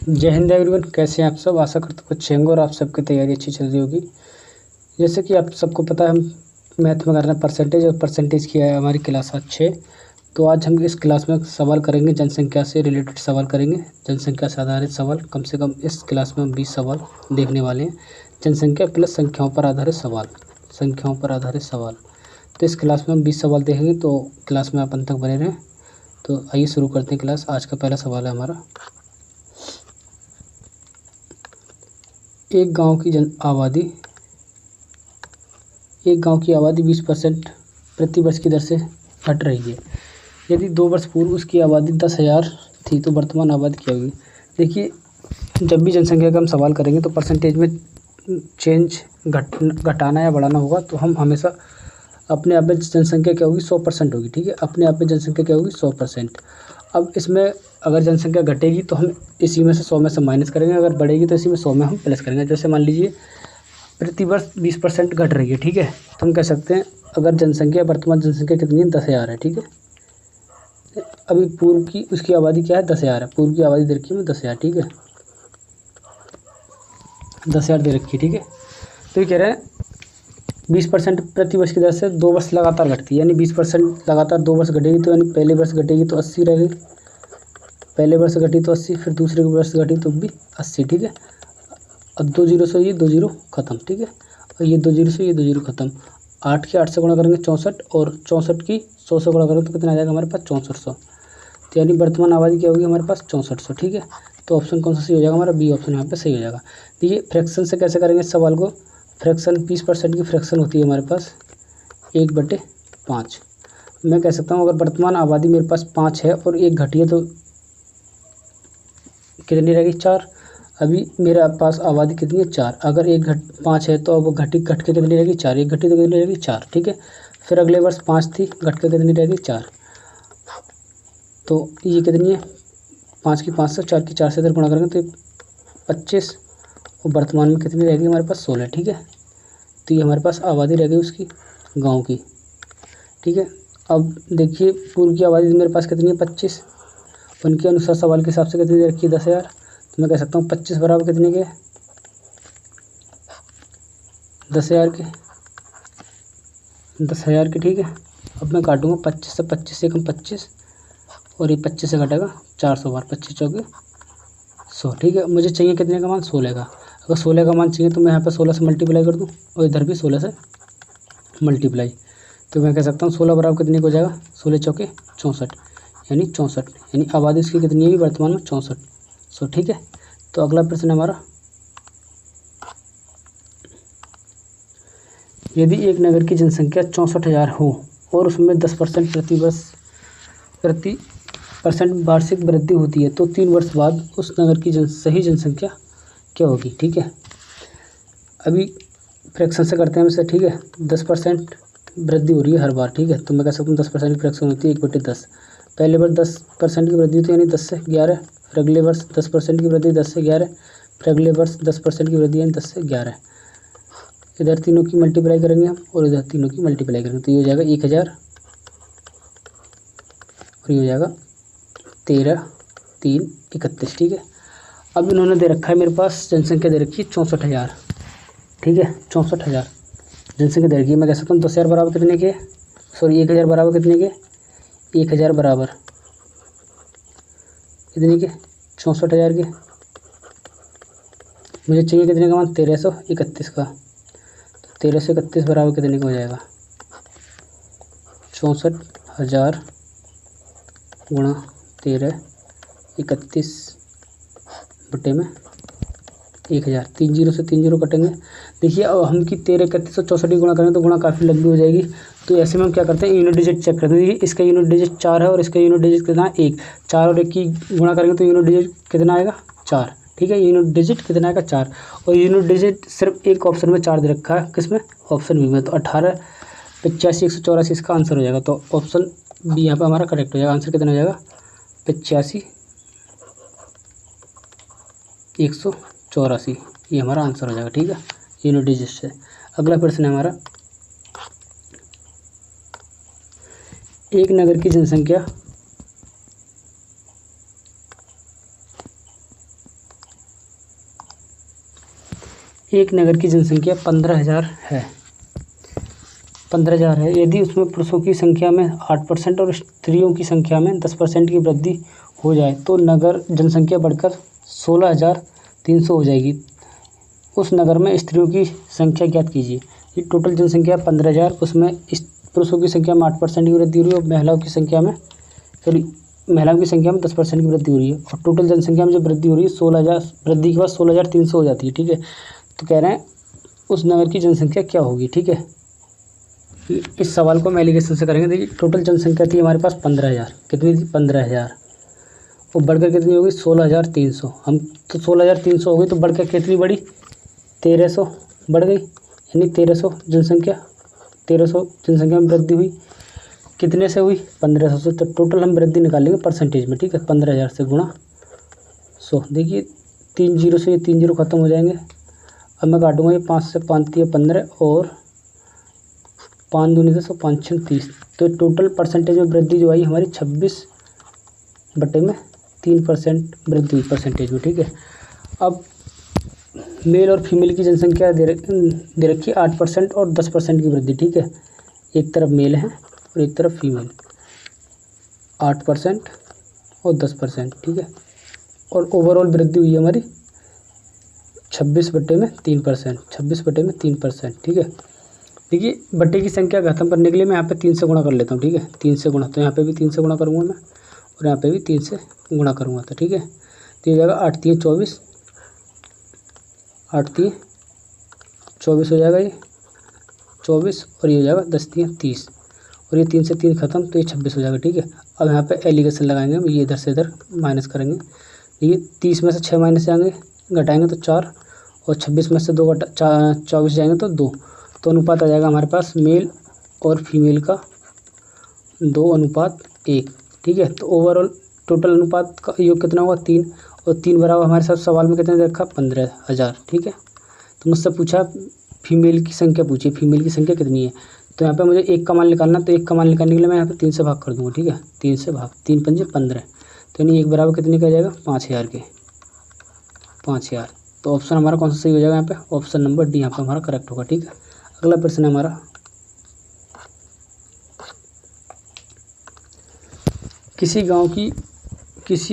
जय हिंद एवरीवन, कैसे हैं आप सब। आशा करता हूँ अच्छे होंगे और आप सबकी तैयारी अच्छी चल रही होगी। जैसे कि आप सबको पता है, हम मैथ में कर रहे हैं परसेंटेज, और परसेंटेज की है हमारी क्लास 6। तो आज हम इस क्लास में सवाल करेंगे, जनसंख्या से रिलेटेड सवाल करेंगे। जनसंख्या से आधारित सवाल, कम से कम इस क्लास में हम 20 सवाल देखने वाले हैं। जनसंख्या प्लस संख्याओं पर आधारित सवाल, संख्याओं पर आधारित सवाल। तो इस क्लास में हम 20 सवाल देखेंगे, तो क्लास में आप अंत तक बने रहें। तो आइए शुरू करते हैं क्लास। आज का पहला सवाल है हमारा, एक गांव की आबादी 20% प्रति वर्ष की दर से घट रही है। यदि 2 वर्ष पूर्व उसकी आबादी 10,000 थी तो वर्तमान आबादी क्या होगी। देखिए, जब भी जनसंख्या का हम सवाल करेंगे तो परसेंटेज में चेंज घटाना या बढ़ाना होगा। तो हम हमेशा अपने आप में जनसंख्या क्या होगी, 100% होगी। ठीक है, अपने आप में जनसंख्या क्या होगी, 100%। अब इसमें अगर जनसंख्या घटेगी तो हम इसी में से 100 में से माइनस करेंगे, अगर बढ़ेगी तो इसी में 100 में हम प्लस करेंगे। जैसे मान लीजिए प्रति वर्ष 20% घट रही है। ठीक है, तो हम कह सकते हैं अगर जनसंख्या, वर्तमान जनसंख्या कितनी है, 10,000 है। ठीक है, अभी पूर्व की उसकी आबादी क्या है, 10,000 है। पूर्व की आबादी दे रखी है 10,000। ठीक है, 10,000 दे रखी है। ठीक है, तो ये कह रहे हैं 20% प्रति वर्ष की दर से 2 वर्ष लगातार घटती है, यानी 20% लगातार 2 वर्ष घटेगी। तो यानी पहले वर्ष घटेगी तो 80 रहेगी, पहले वर्ष घटी तो 80, फिर दूसरे वर्ष घटी तो भी 80। ठीक है, अब 2 जीरो से ये 2 जीरो खत्म। ठीक है, और ये 2 जीरो से ये 2 जीरो खत्म। 8 के 8 से गुणा करेंगे 64, और 64 की 100 से गुणा करेंगे तो कितना आ जाएगा हमारे पास, 6400। तो यानी वर्तमान आबादी क्या होगी हमारे पास, 6400। ठीक है, तो ऑप्शन कौन सा सही हो जाएगा हमारा, बी ऑप्शन यहाँ पे सही हो जाएगा। देखिए, फ्रैक्शन से कैसे करेंगे इस सवाल को। फ्रैक्शन 20% की फ्रैक्शन होती है हमारे पास 1/5। मैं कह सकता हूँ अगर वर्तमान आबादी मेरे पास 5 है और 1 घटी है तो कितनी रहेगी, 4। अभी मेरे पास आबादी कितनी है, 4। अगर 5 है तो अब घट के कितनी रहेगी, 4। 1 घटी तो कितनी रहेगी, 4। ठीक है, फिर अगले वर्ष 5 थी, घट के कितनी रहेगी, 4। तो ये कितनी है, 5 की 5 से, 4 की 4 से इधर गुणा करेंगे तो 25, और वर्तमान में कितनी रहेगी हमारे पास, 16। ठीक है, तो ये हमारे पास आबादी रह गई उसकी गाँव की। ठीक है, अब देखिए पूर्व की आबादी मेरे पास कितनी है, 25। उनके अनुसार सवाल के हिसाब से कितनी दे रखी है, 10,000। तो मैं कह सकता हूँ 25 बराबर कितने के, 10,000 के, 10,000 के। ठीक है, अब मैं काटूंगा 25 से, 25 से कम 25, और ये 25 से घटेगा 400 बार, 25 चौके 100। ठीक है, मुझे चाहिए कितने का मान, 16 का। अगर 16 का मान चाहिए तो मैं यहाँ पर 16 से मल्टीप्लाई कर दूँ, और इधर भी 16 से मल्टीप्लाई। तो मैं कह सकता हूँ 16 बराबर कितने को हो जाएगा, 16 चौके 64, यानी 64। यानी आबादी इसकी कितनी है वर्तमान में, 6400। ठीक है, तो अगला प्रश्न हमारा, यदि एक नगर की जनसंख्या 64,000 हो और उसमें 10% प्रति परसेंट वार्षिक वृद्धि होती है तो 3 वर्ष बाद उस नगर की सही जनसंख्या क्या होगी। ठीक है, अभी फ्रैक्शन से करते हैं हम इसे। ठीक है, 10% वृद्धि हो रही है हर बार। ठीक है, तो मैं कह सकता हूँ 10% की फ्रैक्शन होती है 1/10। पहले बार 10% की वृद्धि होती है, यानी 10 से 11। फिर अगले वर्ष 10% की वृद्धि 10 से 11। फिर अगले वर्ष 10% की वृद्धि यानी 10 से 11। इधर तीनों की मल्टीप्लाई करेंगे हम, और इधर तीनों की मल्टीप्लाई करेंगे तो ये हो जाएगा 1000, और ये हो जाएगा 13, 3, 31। ठीक है, अब इन्होंने दे रखा है मेरे पास जनसंख्या दे रखी है 64,000। ठीक है, 64,000 जनसंख्या दे रखी है। मैं कह सकता हूँ 10,000 बराबर कितने के, सॉरी 1,000 बराबर कितने के, 1,000 बराबर कितने के, 64,000 के। मुझे चाहिए कितने का मान, 1331 का। 1331 बराबर कितने का हो जाएगा, 64,000 गुणा 1331 बटे में 1,000। 3 जीरो से 3 जीरो कटेंगे। देखिए, अब हम की 1331 और 64 गुणा करें तो गुणा काफ़ी लंबी हो जाएगी। तो ऐसे में हम क्या करते हैं, यूनिट डिजिट चेक करते हैं। देखिए, इसका यूनिट डिजिट 4 है और इसका यूनिट डिजिट कितना है, 1। 4 और 1 की गुणा करेंगे तो यूनिट डिजिट कितना आएगा, 4। ठीक है, यूनिट डिजिट कितना आएगा, 4। और यूनिट डिजिट सिर्फ एक ऑप्शन में 4 दे रखा है, किसमें, ऑप्शन बी में। तो 18, 85, 184 इसका आंसर हो जाएगा। तो ऑप्शन बी यहाँ पर हमारा करेक्ट हो जाएगा। आंसर कितना हो जाएगा, 85, 184, ये हमारा आंसर हो जाएगा। ठीक है, यूनिट डिजिट से। अगला प्रश्न है हमारा, एक नगर की जनसंख्या एक नगर की जनसंख्या 15,000 है, 15,000 है। यदि उसमें पुरुषों की संख्या में 8% और स्त्रियों की संख्या में 10% की वृद्धि हो जाए तो नगर जनसंख्या बढ़कर 16,300 हो जाएगी। उस नगर में स्त्रियों की संख्या ज्ञात कीजिए। ये टोटल जनसंख्या 15,000, उसमें पुरुषों की संख्या में 8% की वृद्धि हो रही है और महिलाओं की संख्या में 10% की वृद्धि हो रही है। और टोटल जनसंख्या में जो वृद्धि हो रही है 16,000, वृद्धि के बाद 16,300 हो जाती है। ठीक है, तो कह रहे हैं उस नगर की जनसंख्या क्या होगी। ठीक है, इस सवाल को हम एलिगेशन से करेंगे। देखिए टोटल जनसंख्या थी हमारे पास 15,000, कितनी थी 15,000, और बढ़कर कितनी होगी 16,300। हम तो 16,300 हो गई तो बढ़कर कितनी बढ़ी 1,300 बढ़ गई, यानी 1,300 जनसंख्या, 1,300 जनसंख्या में वृद्धि हुई। कितने से हुई 1,500 से। तो टोटल हम वृद्धि निकालेंगे परसेंटेज में। ठीक है, 15,000 से गुणा 100। देखिए 3 जीरो से ये 3 जीरो खत्म हो जाएंगे। अब मैं काटूंगा ये 5 से 5 दिए 15 और 5 दूनी 10 और 5 6 30। तो टोटल परसेंटेज में वृद्धि जो आई हमारी 26/3% वृद्धि हुई परसेंटेज में। ठीक है, अब मेल और फीमेल की जनसंख्या दे रखी 8% और 10% की वृद्धि। ठीक है, एक तरफ मेल है और एक तरफ फीमेल, 8% और 10%। ठीक है, और ओवरऑल वृद्धि हुई हमारी 26/3%, 26/3%। ठीक है, देखिए बट्टे की संख्या खत्म करने के लिए मैं यहाँ पे 3 से गुणा कर लेता हूँ। ठीक है, 3 से गुणा, तो यहाँ पे भी 3 से गुणा करूँगा मैं और यहाँ पे भी 3 से गुणा करूँगा। तो ठीक है, तो ये हो जाएगा 8 3 24, 8 3 24 हो जाएगा ये 24, और ये हो जाएगा 10 3 30, और ये 3 से 3 खत्म तो ये 26 हो जाएगा। ठीक है, अब यहाँ पे एलिगेशन लगाएंगे हम, ये इधर से इधर माइनस करेंगे। ये 30 में से 6 माइनस जाएंगे, घटाएंगे तो 4, और 26 में से 2 24 जाएंगे तो 2। तो अनुपात आ जाएगा हमारे पास मेल और फीमेल का 2:1। ठीक है, तो ओवरऑल टोटल अनुपात का योग कितना होगा 3, और 3 बराबर हमारे साथ सवाल में कितने दे रखा 15,000। ठीक है, तो मुझसे पूछा फीमेल की संख्या पूछी, फीमेल की संख्या कितनी है। तो यहाँ पे मुझे 1 का मान निकालना, तो 1 का मान निकालने के लिए मैं यहाँ पे 3 से भाग कर दूँगा। ठीक है, 3 से भाग, 3 पंजे 15, तो यानी 1 बराबर कितने का जाएगा 5,000 के, 5,000। तो ऑप्शन हमारा कौन सा सही हो जाएगा यहाँ पे, ऑप्शन नंबर डी यहाँ पे हमारा करेक्ट होगा। ठीक है, अगला प्रश्न है हमारा, किसी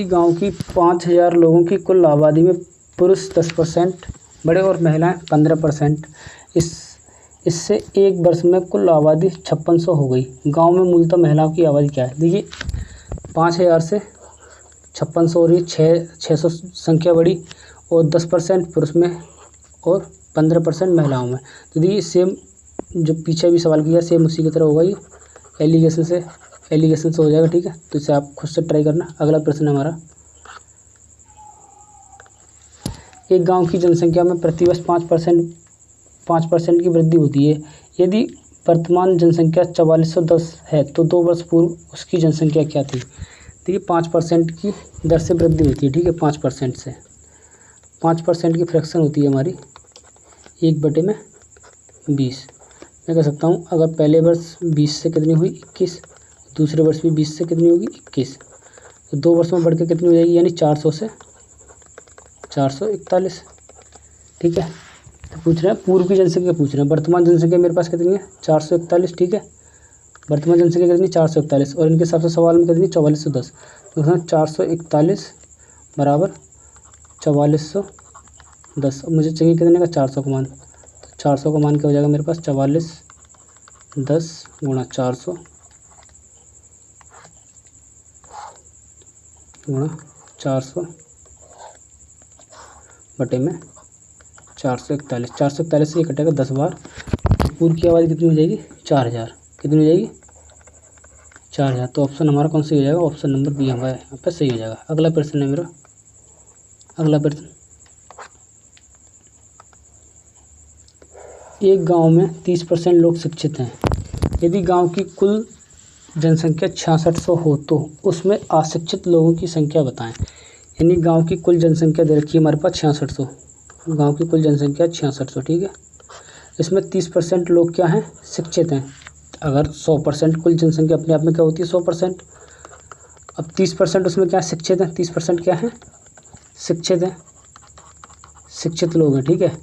गांव की 5,000 लोगों की कुल आबादी में पुरुष 10% बड़े और महिलाएं 15%। इससे एक वर्ष में कुल आबादी 5600 हो गई। गांव में मूलतः महिलाओं की आबादी क्या है। देखिए 5,000 से 5600 हो रही है, 600 संख्या बढ़ी, और 10% पुरुष में और 15% महिलाओं में। तो देखिए सेम जो पीछे भी सवाल किया सेम उसी की तरह होगा, ये एलिगेशन से हो जाएगा। ठीक है, तो इसे आप खुद से ट्राई करना। अगला प्रश्न हमारा, एक गांव की जनसंख्या में प्रतिवर्ष 5% की वृद्धि होती है। यदि वर्तमान जनसंख्या 4410 है तो 2 वर्ष पूर्व उसकी जनसंख्या क्या थी। देखिए 5% की दर से वृद्धि होती है। ठीक है, 5% से 5% की फ्रैक्शन होती है हमारी 1/20। मैं कह सकता हूँ अगर पहले वर्ष 20 से कितनी हुई 21, दूसरे वर्ष भी 20 से कितनी होगी 21, तो 2 वर्षों में बढ़ के कितनी हो जाएगी, यानी 400 से 441। ठीक है, तो पूछ रहे हैं पूर्व की जनसंख्या पूछ रहे हैं। वर्तमान जनसंख्या मेरे पास कितनी है 441। ठीक है, वर्तमान जनसंख्या कितनी 441, और इनके हिसाब से सवाल में कितनी 4410। तो 441 बराबर 4410। मुझे चाहिए कितने का 400 का मान, तो 400 का मान क्या हो जाएगा मेरे पास 4410 गुणा 400 गुणा 400 बटे में 441। 441 से ये कटेगा 10 बार। पूर्व की आबादी कितनी हो जाएगी 4000, कितनी हो जाएगी 4000। तो ऑप्शन हमारा कौन सा हो जाएगा, ऑप्शन नंबर बी हमारा यहाँ पे सही हो जाएगा। अगला प्रश्न है मेरा, अगला प्रश्न, एक गांव में 30% लोग शिक्षित हैं। यदि गांव की कुल जनसंख्या 6600 हो तो उसमें अशिक्षित लोगों की संख्या बताएं। यानी गांव की कुल जनसंख्या दे रखी है हमारे पास 6600, गांव की कुल जनसंख्या 6600। ठीक है, इसमें 30% लोग क्या हैं शिक्षित हैं। अगर 100% कुल जनसंख्या अपने आप में क्या होती है 100%, अब 30% उसमें क्या शिक्षित हैं, 30% क्या है शिक्षित हैं, शिक्षित लोग हैं। ठीक है,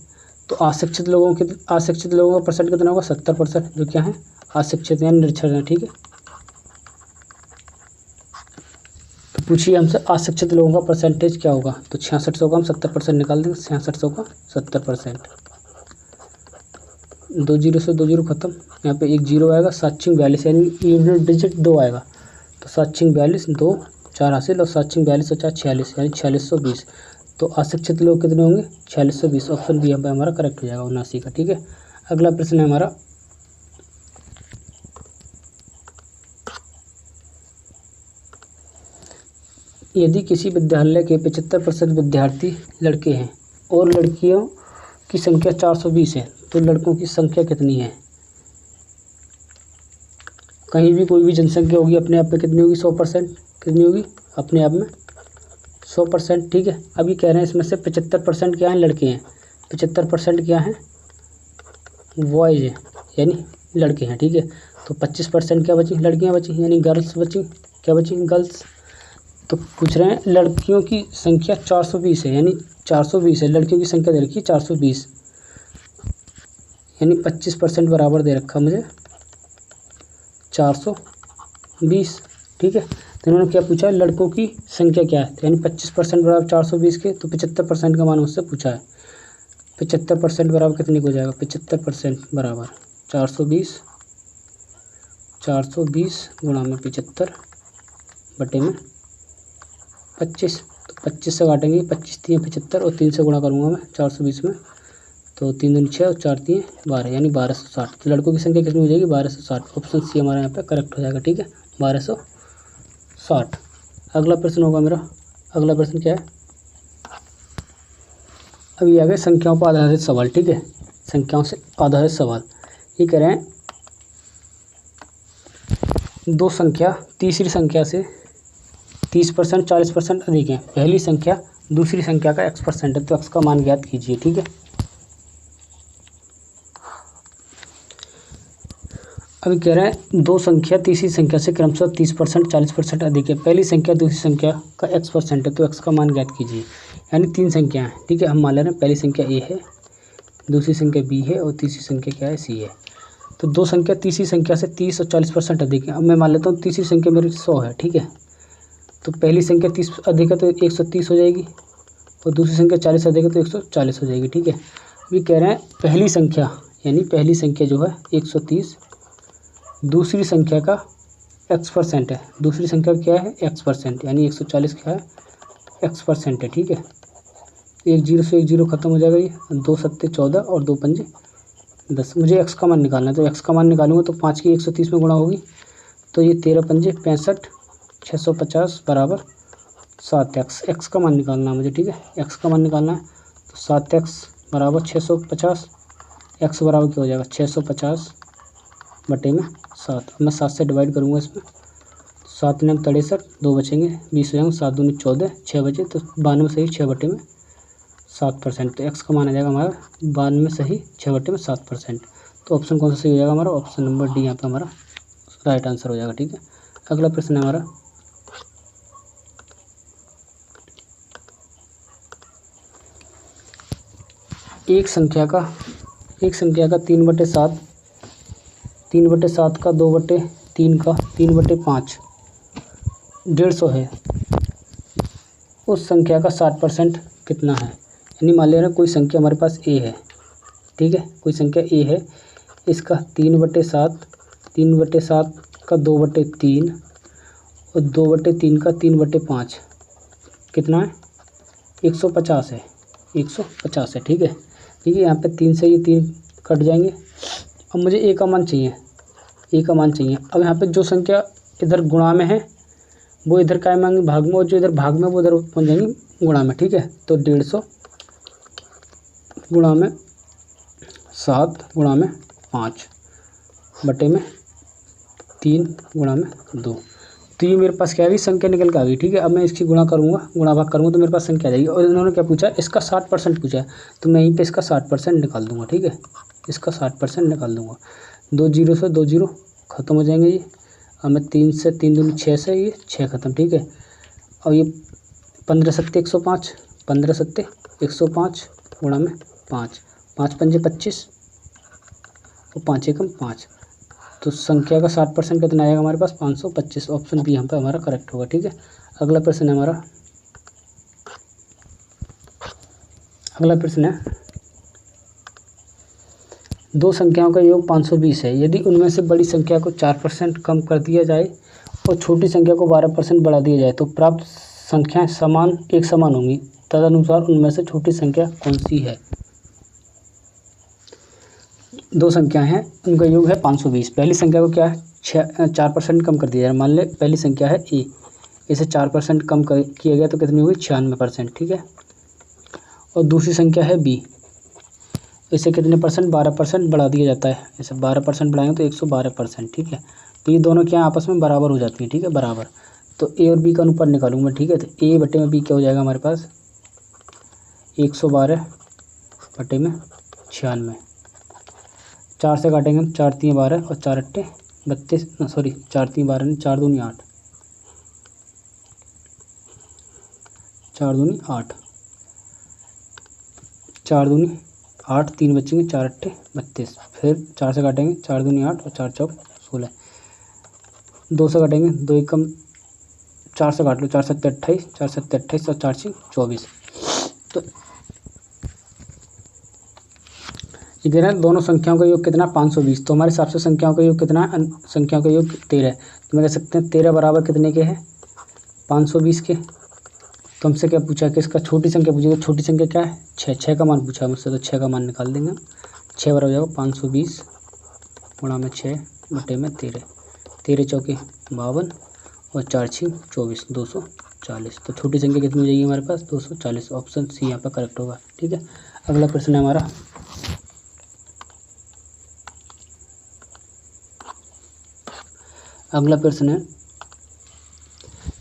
तो अशिक्षित लोगों का परसेंट कितना होगा 70%, जो क्या है अशिक्षित यानी निरक्षर हैं, ठीक है। तो पूछिए हमसे अशिक्षित लोगों का परसेंटेज क्या होगा, तो 6600 का हम 70% निकाल देंगे, 6600 का 70%। 2 जीरो से 2 जीरो खत्म, यहाँ पे 1 जीरो आएगा, 7×42 यानी इवन डिजिट 2 आएगा, तो 7×42 2 4 हासिल और 7×42 और 4 46 यानी 4620। तो अशिक्षित लोग कितने होंगे 4620, ऑप्शन बी यहाँ पे हमारा करेक्ट हो जाएगा 79 का, ठीक है। अगला प्रश्न है हमारा, यदि किसी विद्यालय के 75% विद्यार्थी लड़के हैं और लड़कियों की संख्या 420 है, तो लड़कों की संख्या कितनी है। कहीं भी कोई भी जनसंख्या होगी अपने आप में कितनी होगी 100%, कितनी होगी अपने आप में 100%, ठीक है। अभी कह रहे हैं इसमें से 75% क्या हैं लड़के हैं, 75% क्या हैं बॉयज़ हैं यानी लड़के हैं, ठीक है। तो 25% क्या बची लड़कियां बची यानी गर्ल्स बची, क्या बची गर्ल्स। तो पूछ रहे हैं लड़कियों की संख्या 420 है यानी 420 है, लड़कियों की संख्या दे रखी है 420 यानी 25% बराबर दे रखा मुझे 420, ठीक है। तो इन्होंने क्या पूछा है लड़कों की संख्या क्या है, यानी 25% बराबर 420 के, तो 75% का मान मुझसे पूछा है। 75% बराबर कितने को हो जाएगा, 75% बराबर 420 गुणा में 75 बटे में 25, तो 25 से काटेंगे, 25 3 75 और 3 से गुणा करूँगा मैं 420 में, तो 3 दूनी 6 और 4 3 12 यानी 1260। तो लड़कों की संख्या कितनी हो जाएगी 1260, ऑप्शन सी हमारा यहाँ पे करेक्ट हो जाएगा, ठीक है 1260। अगला प्रश्न होगा मेरा, अगला प्रश्न क्या है, अभी आ गए संख्याओं पर आधारित सवाल, ठीक है। संख्याओं से आधारित सवाल ये कह रहे हैं, दो संख्या तीसरी संख्या से 30% 40% अधिक है, पहली संख्या दूसरी संख्या का x% है, तो x का मान ज्ञात कीजिए, ठीक है। अभी कह रहे हैं दो संख्या तीसरी संख्या से क्रमशः 30% 40% अधिक है, पहली संख्या दूसरी संख्या का x% है, तो x का मान ज्ञात कीजिए। यानी 3 संख्या है, ठीक है। हम मान ले रहे हैं पहली संख्या a है, दूसरी संख्या b है और तीसरी संख्या क्या है c है। तो दो संख्या तीसरी संख्या से 30 और 40% अधिक है। अब मैं मान लेता हूँ तीसरी संख्या मेरी 100 है, ठीक है। तो पहली संख्या 30 अधिक है तो 130 हो जाएगी और दूसरी संख्या 40 अधिक है तो 140 हो जाएगी, ठीक है। अभी कह रहे हैं पहली संख्या यानी पहली संख्या जो है 130 दूसरी संख्या का x% है, दूसरी संख्या क्या है x% यानी 140 क्या है x% है, ठीक है। 1 जीरो से 1 जीरो खत्म हो जाएगा, ये 2 सत्ते 14 और 2 पंजे 10। मुझे x का मान निकालना है, तो x का मान निकालूंगा तो 5 की 130 में गुणा होगी, तो ये 13 पंजे 65 650 बराबर 7x। x का मान निकालना है मुझे, ठीक है x का मान निकालना है, तो 7x बराबर 650, x बराबर क्या हो जाएगा 650 बटे में 7। अब मैं 7 से डिवाइड करूँगा इसमें, 7 9 63 2 बचेंगे 20 हो जाएंगे, 7 दूनी 14 6 बचे, तो 92 सही 6 बटे में 7%। तो x का मान आ जाएगा हमारा 92 सही 6 बटे में 7%। तो ऑप्शन कौन सा सही हो जाएगा हमारा, ऑप्शन नंबर डी यहाँ पे हमारा राइट आंसर हो जाएगा, ठीक है। अगला प्रश्न है हमारा, एक संख्या का 3/7 3/7 का 2/3 का 3/5 150 है, उस संख्या का 60% कितना है। यानी मान लेना कोई संख्या हमारे पास a है, ठीक है, कोई संख्या a है, इसका 3/7 का 2/3 और 2/3 का 3/5 कितना है 150 है, 150 है, ठीक है। ठीक है, यहाँ पे 3 से ये 3 कट जाएंगे। अब मुझे a का मान चाहिए, a का मान चाहिए। अब यहाँ पे जो संख्या इधर गुणा में है वो इधर क्या मांगे भाग में, और जो इधर भाग में वो इधर पहुँच जाएंगे गुणा में, ठीक है। तो 150 गुणा में 7 गुणा में 5 बटे में 3 गुणा में 2। तो ये मेरे पास क्या है संख्या निकल के आ गई, ठीक है। अब मैं इसकी गुणा करूँगा, गुणा भाग करूँगा तो मेरे पास संख्या आ जाएगी। और इन्होंने क्या पूछा, इसका 60% पूछा है, तो मैं यहीं पे इसका 60% निकाल दूंगा, ठीक है, इसका 60% निकाल दूंगा। 2 जीरो से 2 जीरो खत्म हो जाएंगे ये। अब मैं 3 से 3 दूनी 6 से ये 6 खत्म, ठीक है। और ये 15 सत्ते 105, 15 सत्ते 105 गुणा में 5, 5 पंजे 25 और 5 एकम 5, तो संख्या का 60% कितना आएगा हमारे पास 525। ऑप्शन बी यहाँ पे हमारा करेक्ट होगा। ठीक है, अगला प्रश्न है हमारा, अगला प्रश्न है, दो संख्याओं का योग 520 है। यदि उनमें से बड़ी संख्या को 4% कम कर दिया जाए और छोटी संख्या को 12% बढ़ा दिया जाए तो प्राप्त संख्याएं एक समान होंगी। तदनुसार उनमें से छोटी संख्या कौन सी है? दो संख्या हैं, उनका योग है 520। पहली संख्या को क्या है 4% कम कर दिया जाए। मान ले पहली संख्या है ए, इसे 4% कम किया गया तो कितनी हुई 96%। ठीक है, और दूसरी संख्या है बी, इसे कितने परसेंट 12% बढ़ा दिया जाता है। इसे 12% बढ़ाएंगे तो 112%। ठीक है, तो ये दोनों क्या आपस में बराबर हो जाती हैं। ठीक है, बराबर, तो ए और बी का अनुपात निकालूंगा। ठीक है, तो ए बटे में बी क्या हो जाएगा हमारे पास 112 बटे में 96। 4 से काटेंगे हम, 4 3 12 और 4 8 32, सॉरी 4 3 12 नहीं, 4 दूनी 8, 4 दूनी 8, 4 दूनी 8, 3 बचेंगे, 4 8 32, फिर 4 से काटेंगे, 4 दूनी 8 और 4 चौक 16, 2 से काटेंगे, 2 एकम 4 से काट लो, 4 7 28, 4 7 28 और 4 6 24। तो ये दे रहा है दोनों संख्याओं का योग कितना 520। तो हमारे हिसाब से संख्याओं का योग कितना है, संख्याओं का योग 13 है। तो मैं कह सकते हैं 13 बराबर कितने के हैं 520 के। तो हमसे क्या पूछा है कि इसका छोटी संख्या पूछी, तो छोटी संख्या क्या है 6 का मान पूछा है मुझसे, तो 6 का मान निकाल देंगे। 6 बराबर हो जाएगा 520 गुणा में 6 बटे में 13, 13 चौके 52 और 4 6 24, 240। तो छोटी संख्या कितनी हो जाएगी हमारे पास 240। ऑप्शन सी यहाँ पर करेक्ट होगा। ठीक है, अगला प्रश्न है हमारा, अगला प्रश्न है,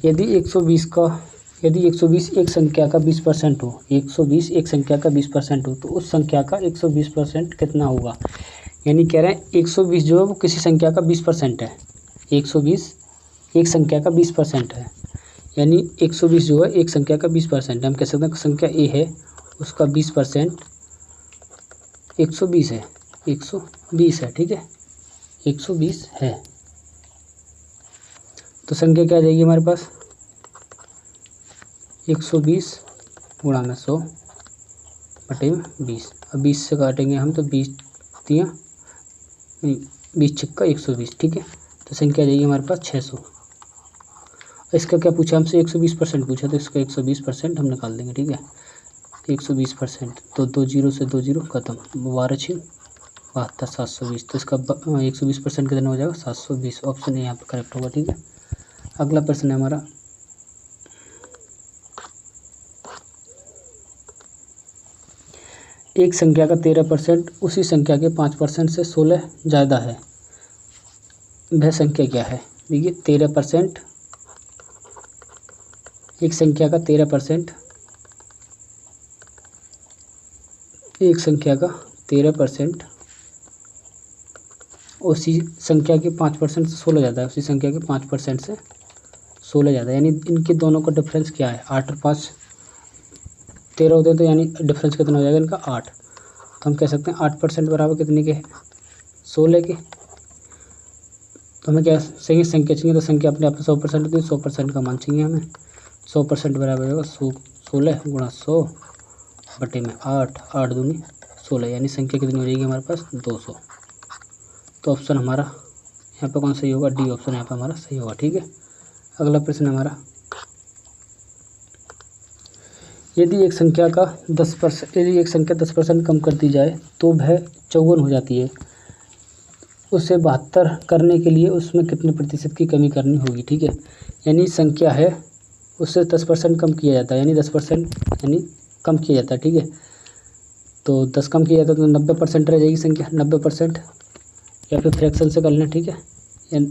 यदि 120 एक संख्या का 20% हो, 120 एक संख्या का 20% हो तो उस संख्या का 120% कितना होगा? यानी कह रहे हैं 120 जो है वो किसी संख्या का 20% है। 120 एक संख्या का 20% है, यानी 120 जो है एक संख्या का 20% है। हम कह सकते हैं संख्या ए है उसका 20% 120 है, 120 है। ठीक है, 120 है, तो संख्या क्या आ जाएगी हमारे पास 120 गुणा में 100 बटे में 20। अब 20 से काटेंगे हम तो 20 छक्का 120। ठीक है, तो संख्या आ जाएगी हमारे पास 600। इसका क्या पूछा हमसे 120% पूछा, तो इसका 120% हम निकाल देंगे। ठीक है, 120%, तो 2 जीरो से 2 जीरो खत्म, 12 6 72, 720। तो इसका 120% कितना हो जाएगा 720। ऑप्शन ए यहाँ पर करेक्ट होगा। ठीक है, अगला प्रश्न है हमारा, एक संख्या का 13% उसी संख्या के 5% से 16 ज़्यादा है, वह संख्या क्या है? देखिए 13%, एक संख्या का 13%, एक संख्या का 13% उसी संख्या के 5% से 16 ज़्यादा है, उसी संख्या के 5% से 16 ज़्यादा, यानी इनके दोनों का डिफरेंस क्या है 8 और 5 13 होते हैं, तो यानी डिफरेंस कितना हो जाएगा इनका 8। तो हम कह सकते हैं 8% बराबर कितने के हैं 16 के। तो हमें क्या सही संख्या चाहिए, तो संख्या अपने आप में 100% होती है, 100% का मान चाहिए हमें। 100% बराबर होगा 16 गुणा 100 बटे में 8, 8 दूनी 16, यानी संख्या कितनी हो जाएगी हमारे पास 200। तो ऑप्शन हमारा यहाँ पर कौन सही होगा, डी ऑप्शन यहाँ पर हमारा सही होगा। ठीक है, अगला प्रश्न हमारा, यदि एक संख्या 10% कम कर दी जाए तो वह 54 हो जाती है, उसे 72 करने के लिए उसमें कितने प्रतिशत की कमी करनी होगी? ठीक है, यानी संख्या है उससे 10% कम किया जाता है, यानी 10% यानी कम किया जाता है। ठीक है, तो 10 कम किया जाता है तो 90% रह जाएगी संख्या, 90%, या फिर फ्रैक्शन से कर लें। ठीक है,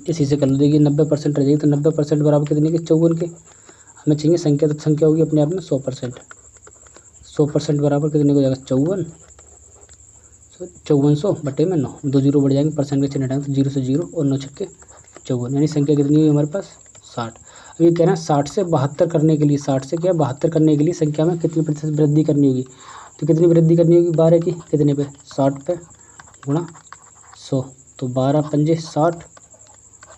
इसी से कर लो, देखिए 90% रह जाएगी, तो 90% बराबर कितने के 54 के। हमें चाहिए संख्या, तो संख्या होगी अपने आप में 100%। 100% बराबर कितने को जाएगा 54, 5400 बटे में 9, 2 जीरो बढ़ जाएंगे, परसेंट के चिन्ह हटाएंगे तो 0 से 0 और 9 छक्के 54, यानी संख्या कितनी हुई हमारे पास 60। अब ये कह रहे हैं 60 से 72 करने के लिए, 60 से क्या 72 करने के लिए संख्या में कितनी प्रतिशत वृद्धि करनी होगी? तो कितनी वृद्धि करनी होगी 12 की, कितने पे 60 पे गुणा 100, तो 12 पंजे 60,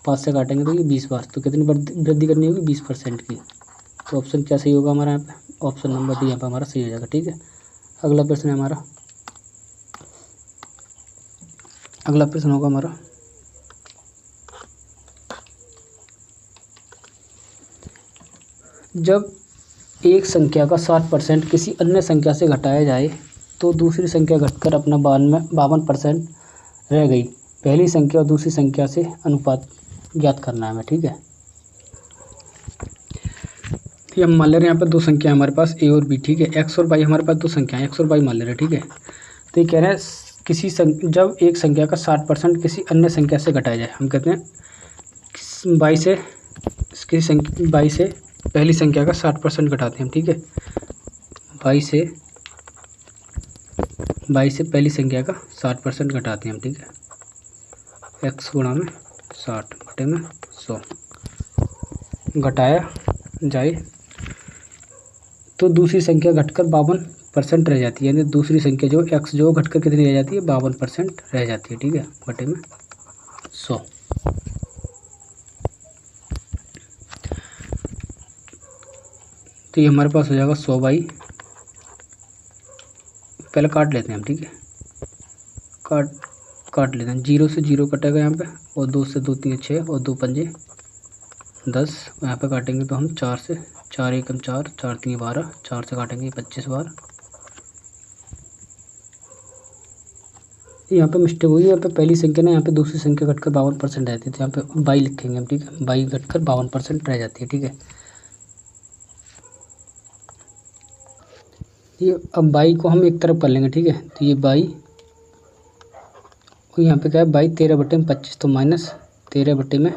5 से काटेंगे तो ये 20 बार, तो कितनी वृद्धि करनी होगी 20% की। तो ऑप्शन क्या सही होगा हमारा यहाँ पे, ऑप्शन नंबर डी यहाँ पे हमारा सही हो जाएगा। ठीक है, अगला प्रश्न है हमारा, अगला प्रश्न होगा हमारा, जब एक संख्या का 60% किसी अन्य संख्या से घटाया जाए तो दूसरी संख्या घटकर अपना 52% रह गई। पहली संख्या और दूसरी संख्या से अनुपात ज्ञात करना है हमें। ठीक है, ये हम मान ले रहे हैं यहाँ पर दो संख्या हमारे पास ए और बी। ठीक है, एक्स और वाई हमारे पास दो संख्याएं एक्स और वाई मान ले रहे हैं। ठीक है, तो ये कह रहे हैं जब एक संख्या का 60% किसी अन्य संख्या से घटाया जाए, हम कहते हैं बाई से पहली संख्या का 60% घटाते हैं हम। ठीक है, बाई से पहली संख्या का 60% घटाते हैं हम। ठीक है, एक्स गुणा में 60 बटे में 100 घटाया जाए तो दूसरी संख्या घटकर 52% रह जाती है, यानी दूसरी संख्या जो एक्स जो घटकर कितनी रह जाती है 52% रह जाती है। ठीक है, बटे में 100। तो ये हमारे पास हो जाएगा 100 बाई, पहले काट लेते हैं हम। ठीक है, काट लेते हैं, 0 से 0 कटेगा यहाँ पे, और 2 से 2 3 6 और 2 पंजे 10, यहाँ पे काटेंगे तो हम 4 से 4 एकम 4, 4 3 12, 4 से काटेंगे 25 बार। यहाँ पे मिस्टेक हुई, यहाँ पे पहली संख्या ना यहाँ पे दूसरी संख्या घटकर 52% रहती है, तो यहाँ पे बाई लिखेंगे हम। ठीक है, बाई घटकर 52% रह जाती है। ठीक है, ये अब बाई को हम एक तरफ कर लेंगे। ठीक है, तो ये बाई, और यहाँ पे क्या है बाई 13 बटे में 25, तो माइनस 13 बटे में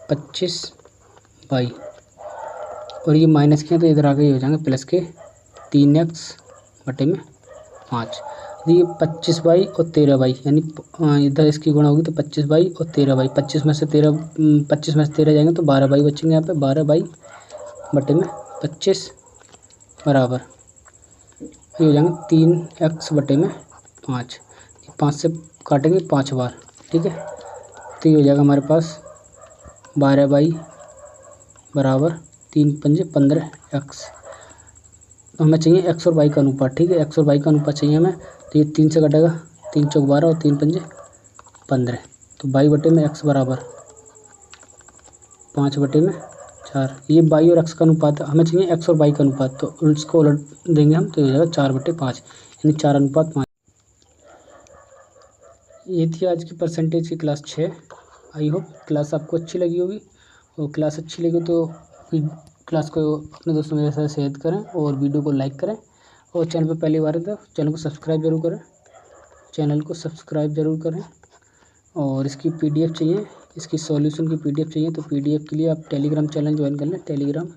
25 बाई, और ये माइनस किया तो इधर आगे हो जाएंगे प्लस के 3x बटे में 5। ये 25 बाई और 13 बाई, यानी इधर इसकी गुणा होगी तो 25 बाई और 13 बाई, 25 में से 13 जाएंगे तो 12 बाई बचेंगे। यहाँ पे 12 बाई बटे में 25 बराबर ये हो जाएंगे 3x बटे में 5, 5 से काटेंगे 5 बार। ठीक है, तो ये हो जाएगा हमारे पास 12 बाई बराबर 3 पंजे 15x। तो हमें चाहिए एक्स और वाई का अनुपात। ठीक है, एक्स और वाई का अनुपात चाहिए हमें, तो ये 3 से कटेगा, 3 चौक 12 और 3 पंजे 15, तो बाई बटे में एक्स बराबर 5 बटे में 4। ये बाई और एक्स का अनुपात है, हमें चाहिए एक्स और वाई का अनुपात, तो इसको उलट देंगे हम, तो ये हो जाएगा 4 बटे 5, यानी 4 अनुपात 5। ये थी आज की परसेंटेज की क्लास 6। आई होप क्लास आपको अच्छी लगी होगी, और क्लास अच्छी लगी तो क्लास को अपने दोस्तों के साथ शेयर करें और वीडियो को लाइक करें, और चैनल पर पहली बार है तो चैनल को सब्सक्राइब जरूर करें। और इसकी पीडीएफ चाहिए, इसकी सॉल्यूशन की पीडीएफ चाहिए, तो पीडीएफ के लिए आप टेलीग्राम चैनल ज्वाइन कर लें, टेलीग्राम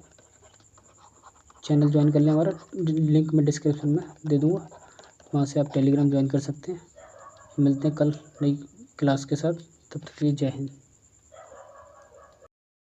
चैनल ज्वाइन कर लें, हमारा लिंक मैं डिस्क्रिप्शन में दे दूँगा, वहाँ से आप टेलीग्राम ज्वाइन कर सकते हैं। मिलते हैं कल नई क्लास के साथ, तब तक के लिए जय हिंद।